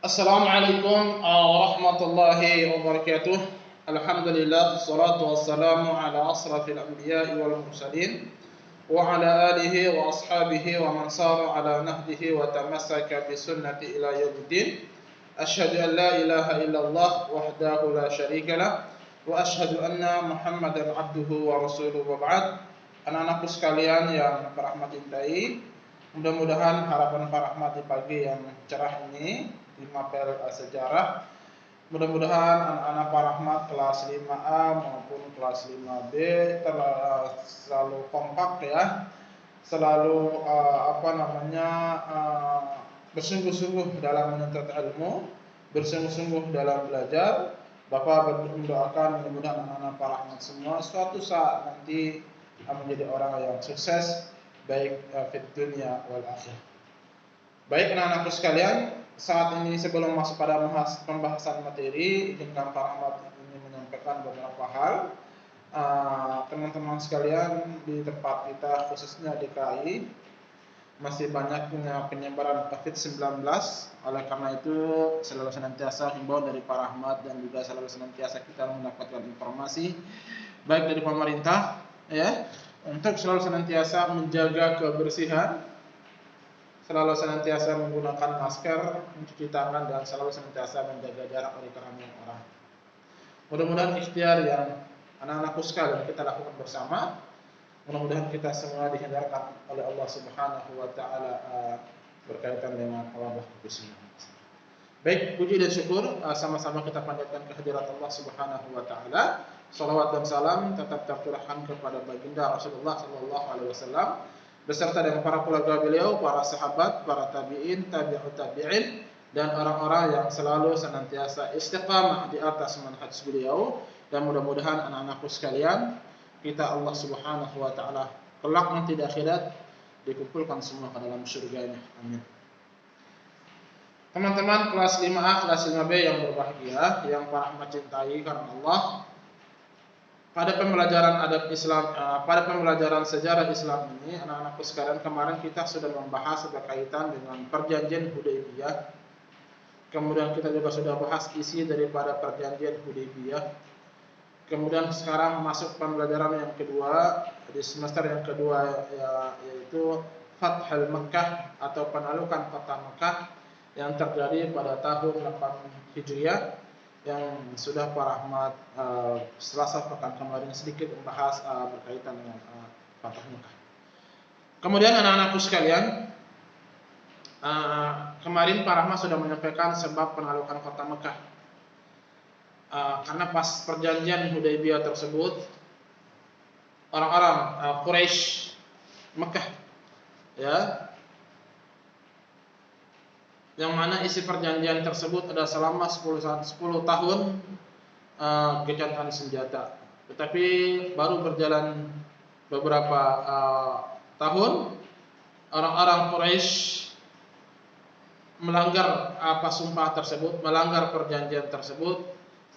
Assalamualaikum warahmatullahi wabarakatuh. Alhamdulillah, wassalatu wassalamu ala asrafil anbiya'i wal mursalin wa ala alihi wa ashabihi wa man sara ala nahdihi wa tamassaka bi sunnati ila yaumiddin. Asyhadu an la ilaha illallah wahdahu la syarika lah wa asyhadu anna Muhammadan abduhu wa rasuluhu wa ba'd. Anak-anakku sekalian yang para rahmat cintai, mudah-mudahan harapan para rahmat di pagi yang cerah ini di mapel sejarah, mudah-mudahan anak-anak para rahmat kelas 5A maupun kelas 5B selalu kompak ya, selalu bersungguh-sungguh dalam menuntut ilmu, bersungguh-sungguh dalam belajar. Bapak mendoakan mudah-mudahan anak-anak para rahmat semua suatu saat nanti menjadi orang yang sukses baik di dunia wal akhirah. Baik anak-anakku sekalian, saat ini sebelum masuk pada pembahasan materi, izinkan para rahmat ini menyampaikan beberapa hal. Teman-teman sekalian, di tempat kita khususnya di KAI masih banyaknya penyebaran COVID-19. Oleh karena itu selalu senantiasa himbauan dari para rahmat dan juga selalu senantiasa kita mendapatkan informasi baik dari pemerintah ya, untuk selalu senantiasa menjaga kebersihan, selalu senantiasa menggunakan masker, mencuci tangan, dan selalu senantiasa menjaga jarak dari keramaian orang. Mudah-mudahan ikhtiar yang anak-anakku sekalian kita lakukan bersama, mudah-mudahan kita semua dihindarkan oleh Allah Subhanahu wa taala berkaitan dengan wabah COVID-19. Baik, puji dan syukur sama-sama kita panjatkan kehadirat Allah Subhanahu wa taala. Salawat dan salam tetap tercurahkan kepada baginda Rasulullah sallallahu alaihi wasallam beserta dengan para keluarga beliau, para sahabat, para tabi'in, tabi'ut tabi'in, dan orang-orang yang selalu senantiasa istiqamah di atas manhaj beliau. Dan mudah-mudahan anak-anakku sekalian, kita Allah Subhanahu wa taala kelak nanti di akhirat dikumpulkan semua ke dalam surganya. Amin. Teman-teman kelas 5A, kelas 5B yang berbahagia, yang para rahmat cintai karena Allah, pada pembelajaran adab Islam, pada pembelajaran sejarah Islam ini, anak-anakku sekalian, kemarin kita sudah membahas berkaitan dengan perjanjian Hudaybiyah. Kemudian kita juga sudah bahas isi daripada perjanjian Hudaybiyah. Kemudian sekarang masuk pembelajaran yang kedua di semester yang kedua yaitu Fathul Makkah atau penaklukan kota Makkah yang terjadi pada tahun 8 Hijriah, yang sudah para rahmat Selasa pekan kemarin sedikit membahas berkaitan dengan Fathul Makkah. Kemudian anak-anakku sekalian, kemarin para rahmat sudah menyampaikan sebab penaklukan kota Makkah. Karena pas perjanjian Hudaybiyah tersebut, orang-orang Quraisy Makkah ya, yang mana isi perjanjian tersebut ada selama 10 tahun gencatan senjata. Tetapi baru berjalan beberapa tahun, orang-orang Quraisy melanggar sumpah tersebut, melanggar perjanjian tersebut,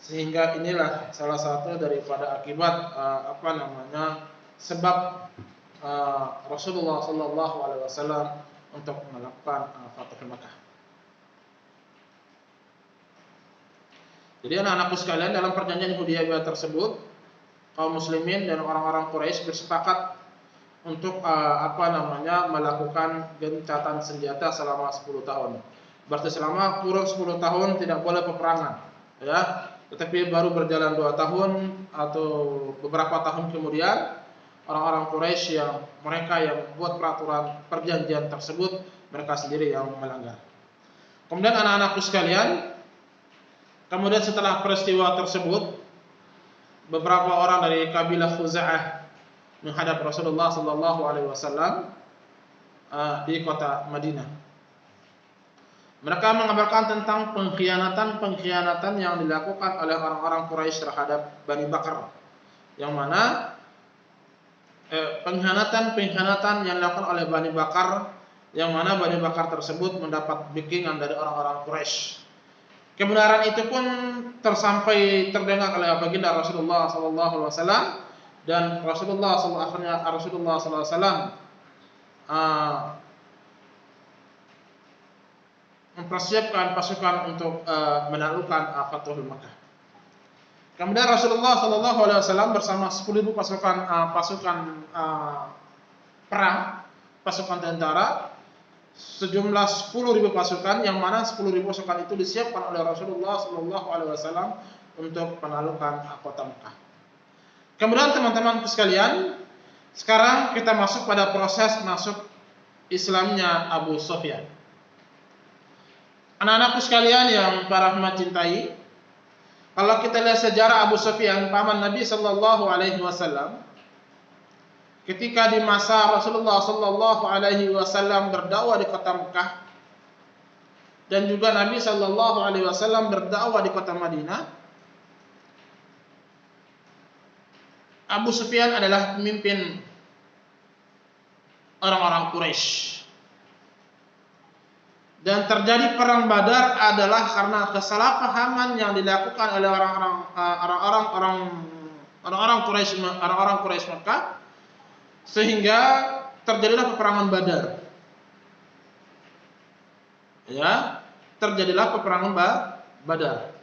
sehingga inilah salah satu daripada akibat sebab Rasulullah sallallahu alaihi wasallam untuk melakukan Fathul Makkah. Jadi anak-anakku sekalian, dalam perjanjian Hudaybiyah tersebut, kaum muslimin dan orang-orang Quraisy bersepakat untuk melakukan gencatan senjata selama 10 tahun. Berarti selama kurun 10 tahun tidak boleh peperangan, ya. Tetapi baru berjalan 2 tahun atau beberapa tahun kemudian, orang-orang Quraisy yang buat peraturan perjanjian tersebut, mereka sendiri yang melanggar. Kemudian anak-anakku sekalian, kemudian setelah peristiwa tersebut, beberapa orang dari kabilah Khuza'ah menghadap Rasulullah sallallahu alaihi wasallam di kota Madinah. Mereka mengabarkan tentang pengkhianatan yang dilakukan oleh orang-orang Quraisy terhadap Bani Bakar, yang mana pengkhianatan yang dilakukan oleh Bani Bakar, yang mana Bani Bakar tersebut mendapat backingan dari orang-orang Quraisy. Kebenaran itu pun terdengar oleh baginda Rasulullah sallallahu alaihi wasallam, dan Rasulullah sallallahu alaihi wasallam mempersiapkan pasukan untuk menaklukkan Fathul Makkah. Kemudian Rasulullah SAW bersama 10.000 pasukan perang, pasukan tentara, sejumlah 10.000 pasukan, yang mana 10.000 pasukan itu disiapkan oleh Rasulullah SAW untuk penaklukan kota Mekah. Kemudian teman-teman sekalian, sekarang kita masuk pada proses masuk Islamnya Abu Sufyan. Anak-anakku sekalian yang para rahmat cintai, kalau kita lihat sejarah Abu Sufyan, paman Nabi Sallallahu Alaihi Wasallam, ketika di masa Rasulullah Sallallahu Alaihi Wasallam berdakwah di kota Mekah, dan juga Nabi Sallallahu Alaihi Wasallam berdakwah di kota Madinah, Abu Sufyan adalah pemimpin orang-orang Quraisy. Dan terjadi perang Badar adalah karena kesalahpahaman yang dilakukan oleh orang-orang Quraisy Mekah, sehingga terjadilah peperangan Badar. Ya, terjadilah peperangan Badar.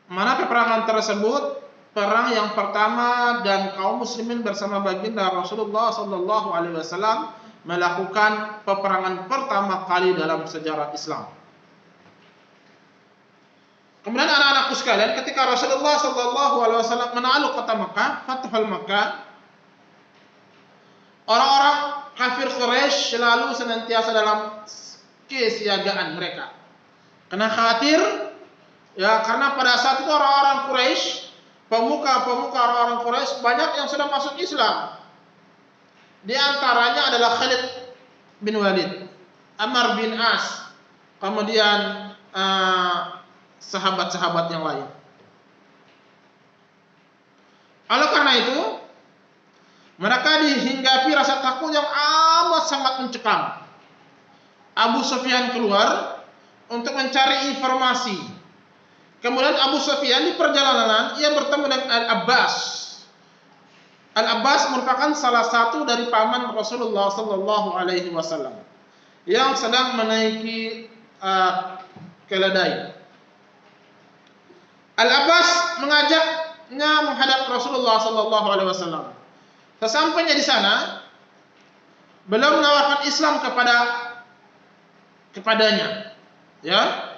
Mana peperangan tersebut perang yang pertama, dan kaum muslimin bersama baginda Rasulullah sallallahu alaihi wasallam melakukan peperangan pertama kali dalam sejarah Islam. Kemudian anak-anakku sekalian, ketika Rasulullah sallallahu alaihi wasallam menakluk kota Mekah, Fathul Makkah, orang-orang kafir Quraisy selalu senantiasa dalam kesiagaan mereka. Karena khawatir, ya, karena pada saat itu orang-orang Quraisy, pemuka-pemuka orang-orang Quraisy banyak yang sudah masuk Islam. Di antaranya adalah Khalid bin Walid, Ammar bin As, kemudian sahabat-sahabat yang lain. Oleh karena itu, mereka dihinggapi rasa takut yang amat sangat mencekam. Abu Sufyan keluar untuk mencari informasi. Kemudian Abu Sufyan di perjalanan ia bertemu dengan Al-Abbas. Al-Abbas merupakan salah satu dari paman Rasulullah sallallahu alaihi wasallam yang sedang menaiki keledai. Al-Abbas mengajaknya menghadap Rasulullah sallallahu alaihi wasallam. Sesampainya di sana, beliau menawarkan Islam kepadanya. Ya.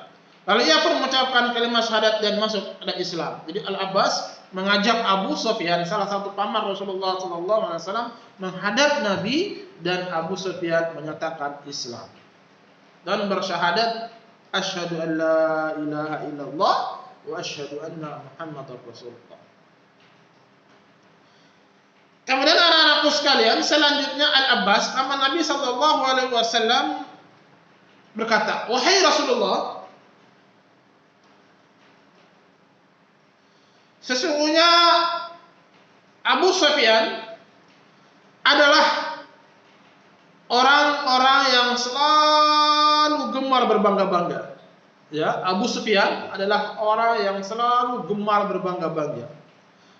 Lalu ia pun mengucapkan kalimat syahadat dan masuk ke Islam. Jadi Al-Abbas mengajak Abu Sufyan, salah satu paman Rasulullah SAW, menghadap Nabi, dan Abu Sufyan menyatakan Islam dan bersyahadat, asyhadu an la ilaha illallah wa asyhadu anna Muhammadar Rasulullah. Kemudian anak-anakku sekalian, selanjutnya Al-Abbas, paman Nabi SAW, berkata, wahai Rasulullah, sesungguhnya Abu Sufyan adalah orang-orang yang selalu gemar berbangga-bangga. Ya, Abu Sufyan adalah orang yang selalu gemar berbangga-bangga.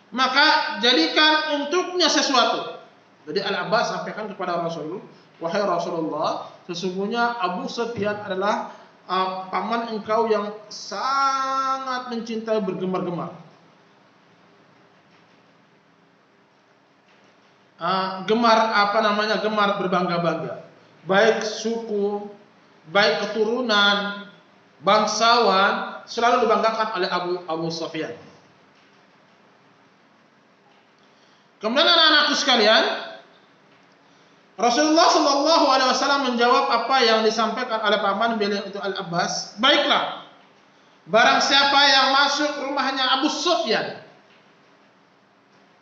Maka jadikan untuknya sesuatu. Jadi Al-Abbas sampaikan kepada Rasulullah, wahai Rasulullah, sesungguhnya Abu Sufyan adalah paman engkau yang sangat mencintai bergemar-gemar. Gemar berbangga-bangga, baik suku, baik keturunan, bangsawan, selalu dibanggakan oleh Abu Sufyan. Kemudian anak-anakku sekalian, Rasulullah Shallallahu Alaihi Wasallam menjawab apa yang disampaikan oleh paman beliau itu Al-Abbas. Baiklah, barang siapa yang masuk rumahnya Abu Sufyan,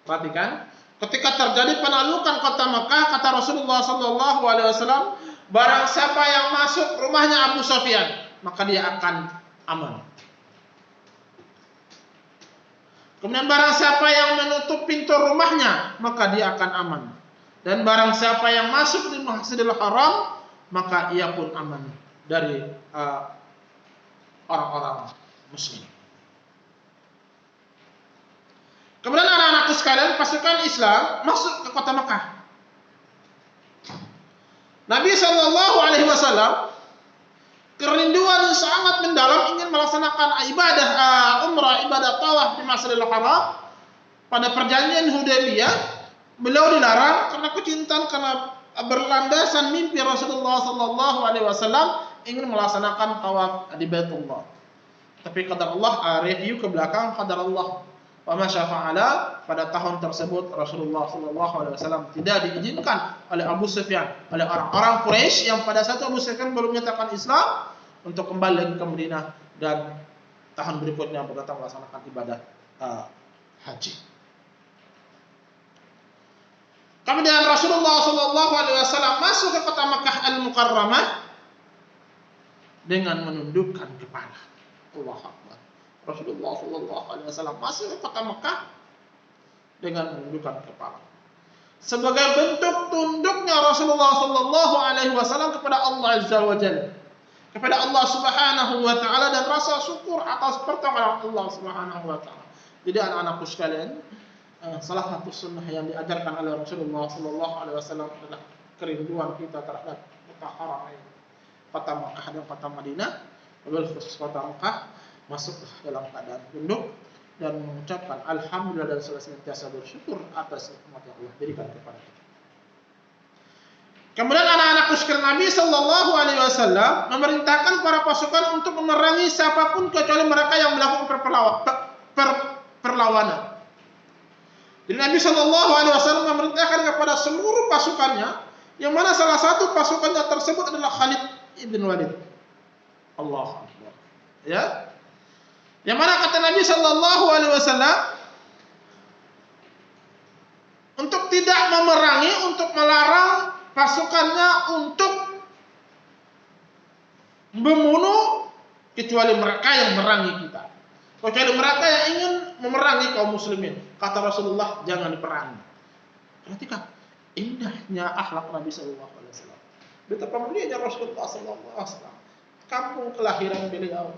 perhatikan. Ketika terjadi penaklukan kota Mekah, kata Rasulullah sallallahu alaihi wasallam, barang siapa yang masuk rumahnya Abu Sufyan, maka dia akan aman. Kemudian barang siapa yang menutup pintu rumahnya, maka dia akan aman. Dan barang siapa yang masuk di Masjidil Haram, maka ia pun aman dari orang-orang muslim. Kemudian anak-anakku sekalian, pasukan Islam masuk ke kota Mekah. Nabi Shallallahu Alaihi Wasallam kerinduan sangat mendalam ingin melaksanakan ibadah umrah, ibadah tawaf di Masjidil Haram. Pada perjanjian Hudaybiyah, beliau dilarang karena kecintaan, karena berlandasan mimpi Rasulullah sallallahu alaihi wasallam ingin melaksanakan tawaf di Baitullah. Tapi qadar Allah, review ke belakang, qadar Allah wa ma syafa'ala, pada tahun tersebut Rasulullah sallallahu alaihi wasallam tidak diizinkan oleh Abu Sufyan, oleh orang-orang Quraisy yang pada saat Abu Sufyan belum menyatakan Islam, untuk kembali lagi ke Madinah dan tahun berikutnya datang melaksanakan ibadah haji. Kemudian Rasulullah sallallahu alaihi wasallam masuk ke kota Makkah Al-Mukarramah dengan menundukkan kepala. Allahu Akbar. Rasulullah sallallahu alaihi wasallam masuk ke kota Makkah dengan menundukkan kepala. Sebagai bentuk tunduknya Rasulullah sallallahu alaihi wasallam kepada Allah Azza wa Jalla, kepada Allah Subhanahu wa taala, dan rasa syukur atas pertolongan Allah Subhanahu wa taala. Jadi anak-anakku sekalian, salah satu sunnah yang diajarkan oleh Rasulullah sallallahu alaihi wasallam adalah kerinduan kita terhadap kota haram ini, kota Makkah dan kota Madinah. Wabil khusus kota Makkah, masuk dalam keadaan tunduk dan mengucapkan alhamdulillah dan senantiasa bersyukur atas nikmat yang Allah berikan kepada kita. Kemudian anak-anakku sekalian, Nabi sallallahu alaihi wasallam memerintahkan para pasukan untuk memerangi siapapun kecuali mereka yang melakukan perlawanan. Jadi Nabi sallallahu alaihi wasallam memerintahkan kepada seluruh pasukannya, yang mana salah satu pasukannya tersebut adalah Khalid ibn Walid. Allahu Akbar. Ya. Yang mana kata Nabi sallallahu alaihi wasallam untuk tidak memerangi, untuk melarang pasukannya untuk membunuh kecuali mereka yang memerangi kita. Kecuali mereka yang ingin memerangi kaum muslimin. Kata Rasulullah, jangan diperangi. Perhatikan indahnya akhlak Nabi sallallahu alaihi wasallam. Betapa mulianya Rasulullah sallallahu alaihi wasallam. Kampung kelahiran beliau.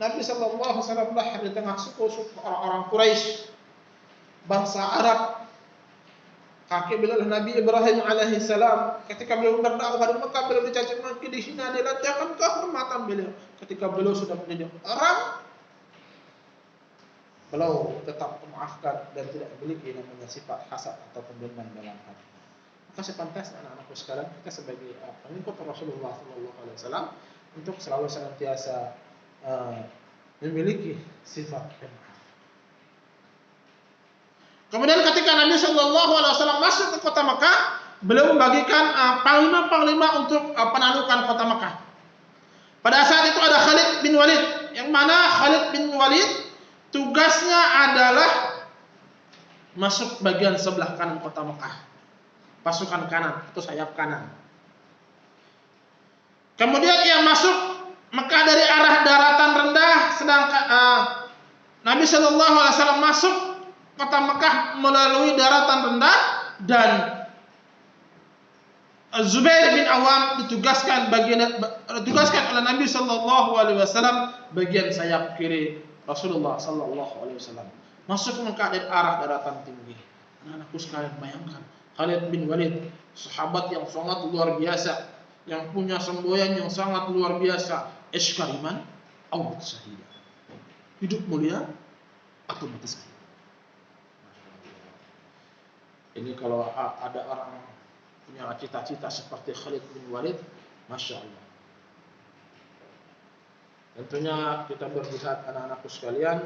Nabi sallallahu alaihi wasallam lahir di tengah suku-suku orang-orang Quraisy, bangsa Arab. Kakek beliau Nabi Ibrahim alaihi salam. Ketika beliau berdakwah di Mekah, beliau dicaci maki, dihina, dilecehkan kehormatan beliau. Ketika beliau sudah menjadi orang, beliau tetap memaafkan dan tidak memiliki namanya sifat hasad atau dendam dalam hati. Maka sepantasnya anak-anakku sekalian, kita sebagai pengikut Rasulullah sallallahu alaihi wasallam untuk selalu senantiasa memiliki sifat pemaaf. Kemudian ketika Nabi sallallahu alaihi wasallam masuk ke kota Makkah, beliau membagikan panglima-panglima untuk penaklukan kota Makkah. Pada saat itu ada Khalid bin Walid, yang mana Khalid bin Walid tugasnya adalah masuk bagian sebelah kanan kota Makkah, pasukan kanan atau sayap kanan. Kemudian ia masuk Mekah dari arah daratan rendah, sedangkan Nabi Shallallahu Alaihi Wasallam masuk kota Mekah melalui daratan rendah, dan Zubair bin Awam ditugaskan oleh Nabi Shallallahu Alaihi Wasallam bagian sayap kiri Rasulullah Shallallahu Alaihi Wasallam. Masuk Mekah dari arah daratan tinggi. Anak-anakku sekalian, bayangkan Khalid bin Walid, sahabat yang sangat luar biasa, yang punya semboyan yang sangat luar biasa, iskariman atau syahid, hidup mulia atau mati syahid. Ini kalau ada orang punya cita-cita seperti Khalid bin Walid, masya Allah. Tentunya kita berjihad, anak-anakku sekalian,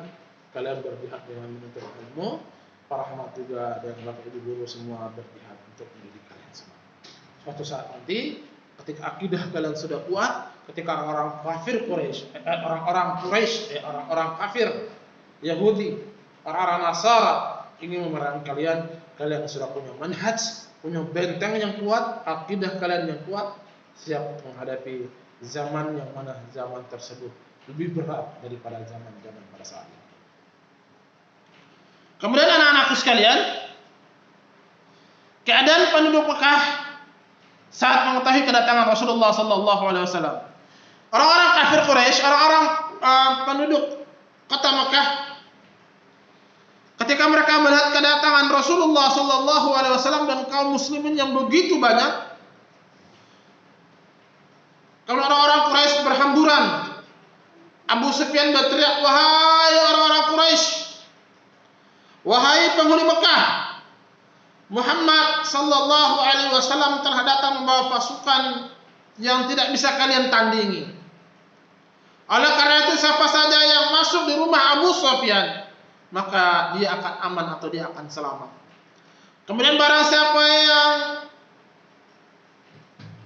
kalian berjihad dengan menuntut ilmu, para rahmat juga dan bapak ibu guru semua berjihad untuk mendidik kalian semua. Suatu saat nanti, ketika akidah kalian sudah kuat, ketika orang-orang kafir Quraisy, orang-orang kafir Yahudi, orang-orang Nasara ingin memerangi kalian, kalian sudah punya manhaj, punya benteng yang kuat, akidah kalian yang kuat, siap menghadapi zaman yang mana zaman tersebut lebih berat daripada zaman-zaman pada saat ini. Kemudian anak-anakku sekalian, keadaan penduduk Mekah saat mengetahui kedatangan Rasulullah sallallahu alaihi wasallam. Orang-orang kafir Quraisy, orang-orang penduduk kota Mekah, ketika mereka melihat kedatangan Rasulullah sallallahu alaihi wasallam dan kaum muslimin yang begitu banyak, kalau orang-orang Quraisy Abu Sufyan berteriak, "Wahai orang-orang Quraisy, wahai penghuni Mekah, Muhammad sallallahu alaihi wasallam telah datang membawa pasukan yang tidak bisa kalian tandingi. Oleh karena itu siapa saja yang masuk di rumah Abu Sufyan, maka dia akan aman atau dia akan selamat. Kemudian barang siapa yang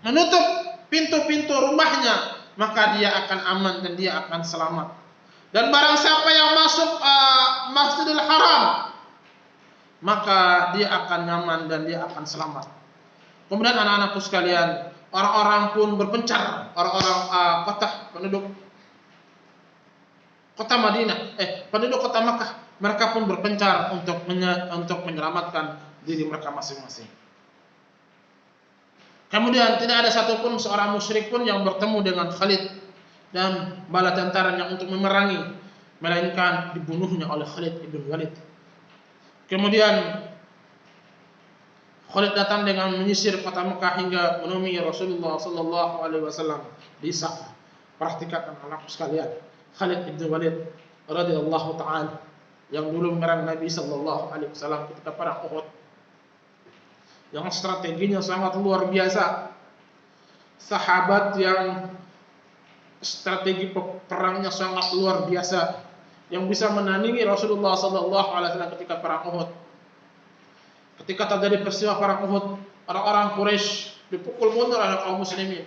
menutup pintu-pintu rumahnya, maka dia akan aman dan dia akan selamat. Dan barang siapa yang masuk Masjidil Haram, maka dia akan nyaman dan dia akan selamat." Kemudian anak-anakku sekalian, orang-orang pun berpencar, orang-orang penduduk kota Madinah, penduduk kota Makkah, mereka pun berpencar untuk menyelamatkan diri mereka masing-masing. Kemudian tidak ada satupun seorang musyrik pun yang bertemu dengan Khalid dan bala tentaranya untuk memerangi, melainkan dibunuhnya oleh Khalid ibn Walid. Kemudian Khalid datang dengan menyisir kota Mekah hingga menemui Rasulullah sallallahu alaihi wasallam di Safah. Perhatikan anak-anakku sekalian, Khalid ibn Walid radhiyallahu taala yang dulu menyerang Nabi sallallahu alaihi wasallam ketika perang Uhud, yang strateginya sangat luar biasa. Sahabat yang strategi perangnya sangat luar biasa, yang bisa menandingi Rasulullah sallallahu alaihi wasallam ketika perang Uhud. Ketika terjadi peristiwa perang Uhud, orang-orang Quraisy dipukul mundur oleh kaum muslimin.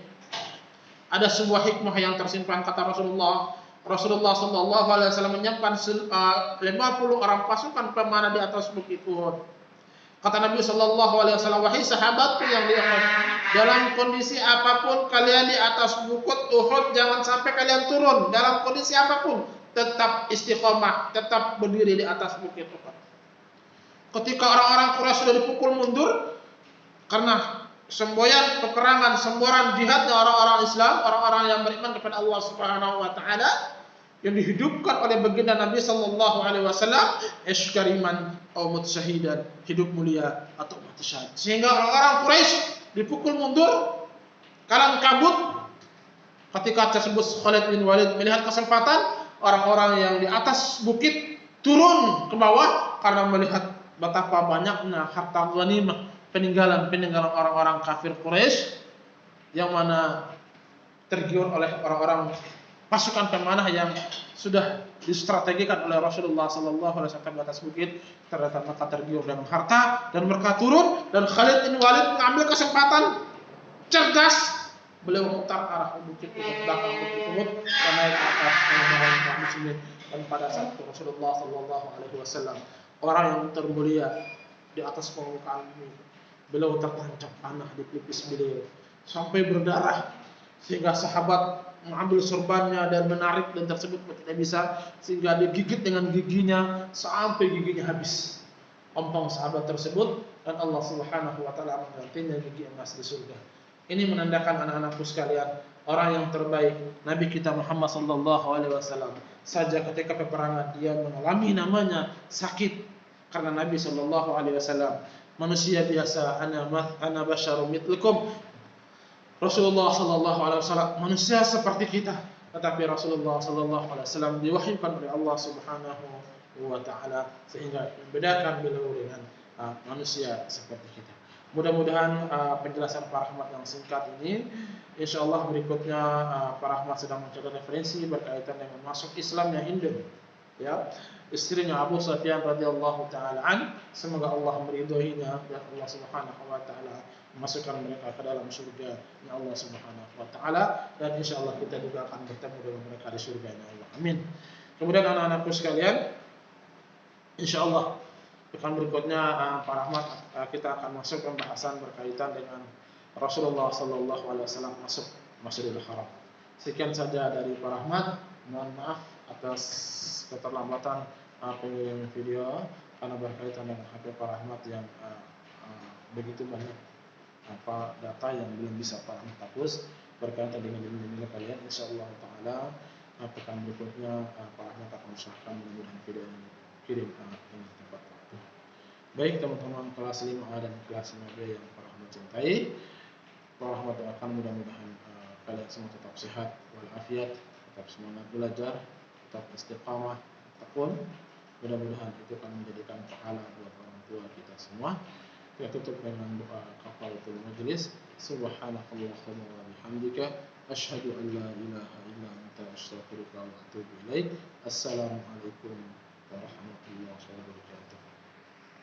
Ada sebuah hikmah yang tersimpan, kata Rasulullah sallallahu alaihi wasallam menyiapkan 50 orang pasukan pemanah di atas bukit Uhud. Kata Nabi sallallahu alaihi wasallam, "Wahai sahabatku yang di Uhud, dalam kondisi apapun kalian di atas bukit Uhud, jangan sampai kalian turun. Dalam kondisi apapun, tetap istiqomah, tetap berdiri di atas bukit Uhud." Ketika orang-orang Quraisy sudah dipukul mundur karena semboyan peperangan, semboran jihadnya orang-orang Islam, orang-orang yang beriman kepada Allah Subhanahu wa taala, yang dihidupkan oleh baginda Nabi sallallahu alaihi wasallam, "Iskariman aw mut syahidan," hidup mulia atau mati syahid. Sehingga orang-orang Quraisy dipukul mundur, kalang kabut. Ketika tersebut Khalid bin Walid melihat kesempatan, orang-orang yang di atas bukit turun ke bawah karena melihat betapa banyaknya harta ghanimah, peninggalan orang-orang kafir Quraisy yang mana tergiur oleh orang-orang pasukan pemanah yang sudah distrategikan oleh Rasulullah sallallahu alaihi wasallam di atas bukit. Ternyata mereka tergiur dengan harta dan mereka turun, dan Khalid bin Walid mengambil kesempatan cerdas, beliau memutar arah bukit ke belakang bukit Uhud dan naik ke atas menolong kaum muslimin. Dan pada saat itu Rasulullah sallallahu alaihi wasallam, orang yang termulia di atas permukaan bumi, beliau tertancap panah di pelipis beliau sampai berdarah, sehingga sahabat mengambil sorbannya dan menarik, dan tersebut tidak bisa, sehingga digigit dengan giginya sampai giginya habis ompong sahabat tersebut, dan Allah Subhanahu wa taala menggantinya gigi emas di surga. Ini menandakan anak-anakku sekalian, orang yang terbaik Nabi kita Muhammad sallallahu alaihi wasallam saja ketika peperangan dia mengalami namanya sakit, karena Nabi sallallahu alaihi wasallam manusia biasa, ana basyarum mitlukum. Rasulullah sallallahu alaihi wasallam manusia seperti kita, tetapi Rasulullah sallallahu alaihi wasallam diwahyukan oleh Allah Subhanahu wa taala sehingga membedakan beliau dengan manusia seperti kita. Mudah-mudahan penjelasan Pak Rahmat yang singkat ini, insyaallah berikutnya Pak Rahmat sedang mencatat referensi berkaitan dengan masuk Islamnya Hind, ya, istrinya Abu Sufyan radhiyallahu taala an. Semoga Allah meridhoinya dan Allah Subhanahu wa taala memasukkan mereka ke dalam surga ya Allah Subhanahu wa taala, dan insyaallah kita juga akan bertemu dengan mereka di surga ya Allah. Amin. Kemudian anak-anakku sekalian, insyaallah pekan berikutnya Pak Rahmat kita akan masuk pembahasan berkaitan dengan Rasulullah sallallahu alaihi wasallam masuk Masjidil Haram. Sekian saja dari Pak Rahmat. Mohon maaf atas keterlambatan pengiriman video karena berkaitan dengan HP Pak Rahmat yang begitu banyak data yang belum bisa Pak Rahmat hapus berkaitan dengan nilai kalian. Insyaallah taala pekan berikutnya Pak Rahmat akan usahakan mudah-mudahan video ini kirim dengan tepat waktu. Baik teman-teman kelas 5A dan kelas 5B yang Pak Rahmat cintai, Pak Rahmat doakan mudah-mudahan kalian semua tetap sehat walafiat, tetap semangat belajar, tetap istiqamah, tekun. Mudah-mudahan itu akan menjadikan pahala buat orang tua kita semua. Kita tutup dengan doa kafaratul majlis. Subhanakallahumma wa bihamdika asyhadu an la ilaha illa anta astaghfiruka wa atubu ilaik. Assalamualaikum warahmatullahi wabarakatuh.